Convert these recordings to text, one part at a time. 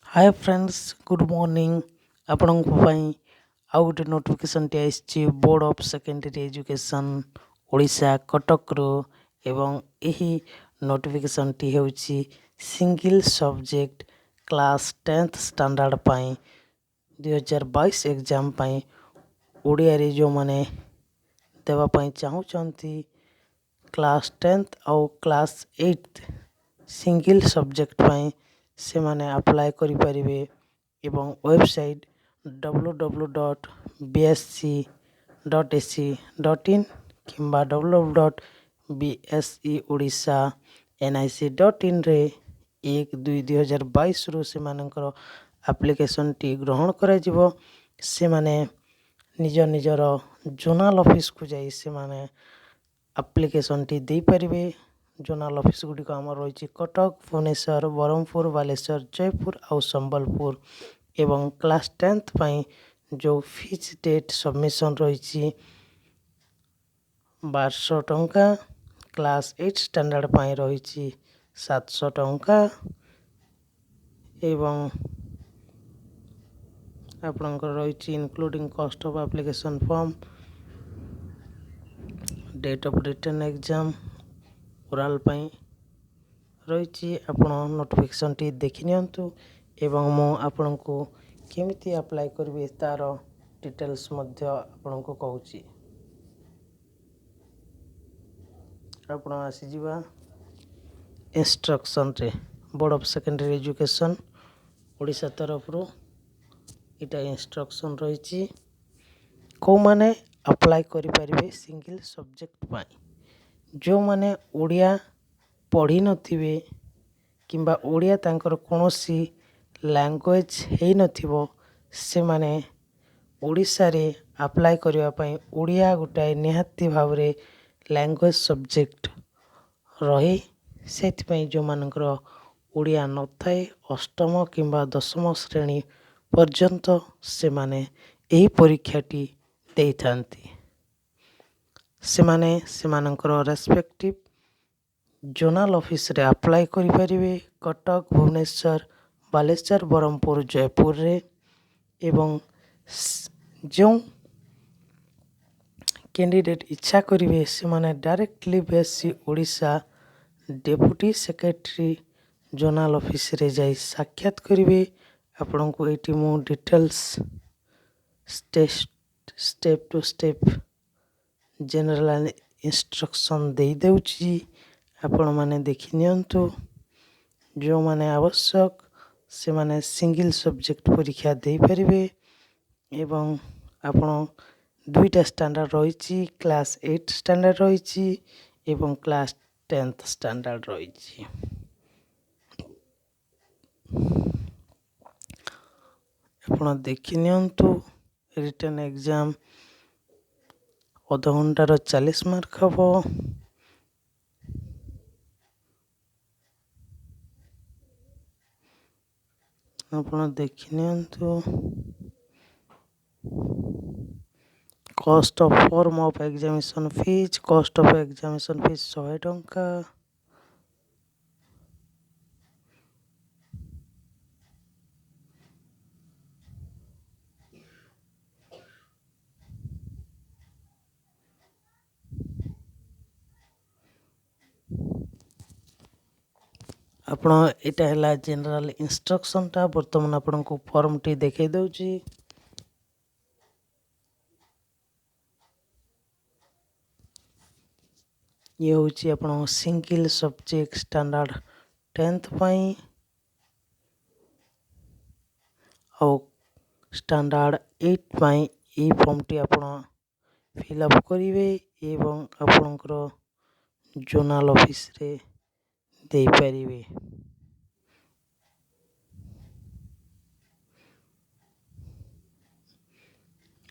हाय friends good morning आपणक आउ गोटे नोटिफिकेशन टी आसी board of secondary education Odisha Cuttack रो एवं यही नोटिफिकेशन टी हेउची single subject class 10th standard पाई 2022 एग्जाम पाई ओडिया रे जो माने देवा पाई चाहूचंती क्लास 10th आउ क्लास 8th सिंगल सब्जेक्ट पाई से माने अप्लाई करि परिबे एवं वेबसाइट www.bsc.ac.in किंबा www.bseodisha.nic.in रे 1-2-2022 रु से मानकर एप्लिकेशन टी ग्रहण करा जिवो से माने निज निजर जोनाल ऑफिस को जाई से माने एप्लिकेशन टी दे परिबे। जोनाल ऑफिस गुड़िक आम रही कटक भुवनेश्वर ब्रह्मपुर बालेश्वर जयपुर आउ संबलपुर एवं क्लास 10th पाई जो फीस डेट सबमिशन रही 1200 टंका क्लास 8 स्टैंडर्ड पाई रही 700 टंका एवं आपणकर रही including cost of application form date of return exam ओराल पाई रही आपण नोटिफिकेशन टी देखि नियंतु एवं मो आपण को केमिति अप्लाई करिवे तार डिटेल्स मध्य आपण को कहूची। आपण आसी जिबा इंस्ट्रक्शन रे board of secondary education Odisha तरफ रो इटा इंस्ट्रक्शन रही को माने अप्लाई करि परिवे सिंगल सब्जेक्ट पाई जो माने ओडिया पढ़ी नथिबे किंबा ओडिया तांकर कोनोसी लैंग्वेज हेई नथिबो से माने ओडिशा रे अप्लाई करिवा पई ओडिया गोटाए निहाती भावरे लैंग्वेज सब्जेक्ट रही सेति पई जो मानकर ओडिया नथाए अष्टम किंबा दशम श्रेणी पर्यंत से माने एही परीक्षाटी देइथांती से माने से मानकर रेस्पेक्टिव जोनाल ऑफिस रे अप्लाई करि परिबे कटक भुवनेश्वर बालेश्वर ब्रह्मपुर जयपुर रे एवं जो कैंडिडेट इच्छा करिवे से माने डायरेक्टली बेसी Odisha deputy secretary zonal office रे जाई साक्षात करिवे। आपण को एटी मो details step to step general instruction दे देउची आपण माने देखि नियंतु जो माने आवश्यक से माने सिंगल सब्जेक्ट परीक्षा दे परिबे एवं आपण दुईटा स्टैंडर्ड रही क्लास 8 स्टैंडर्ड रही एवं क्लास 10th स्टैंडर्ड रही। आपण देखि नियंतु रिटन एग्जाम अध घंटार 40 मार्क हबो। आपण देखि नियंतु cost of form of examination fees 100 टंका। आपण एटा हैला जनरल इंस्ट्रक्शन टा वर्तमान आपण को फॉर्म टी देखे दउची। ये होची आपण सिंगल सब्जेक्ट स्टैंडर्ड 10th पाई और स्टैंडर्ड 8 पाई ए फॉर्म टी आपण फिल अप करिवे एवं आपणकर जोनाल ऑफिस रे दे परिवे।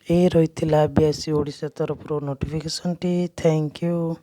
ए रही BSc ओडिशा तरफ नोटिफिकेशन टी। Thank you.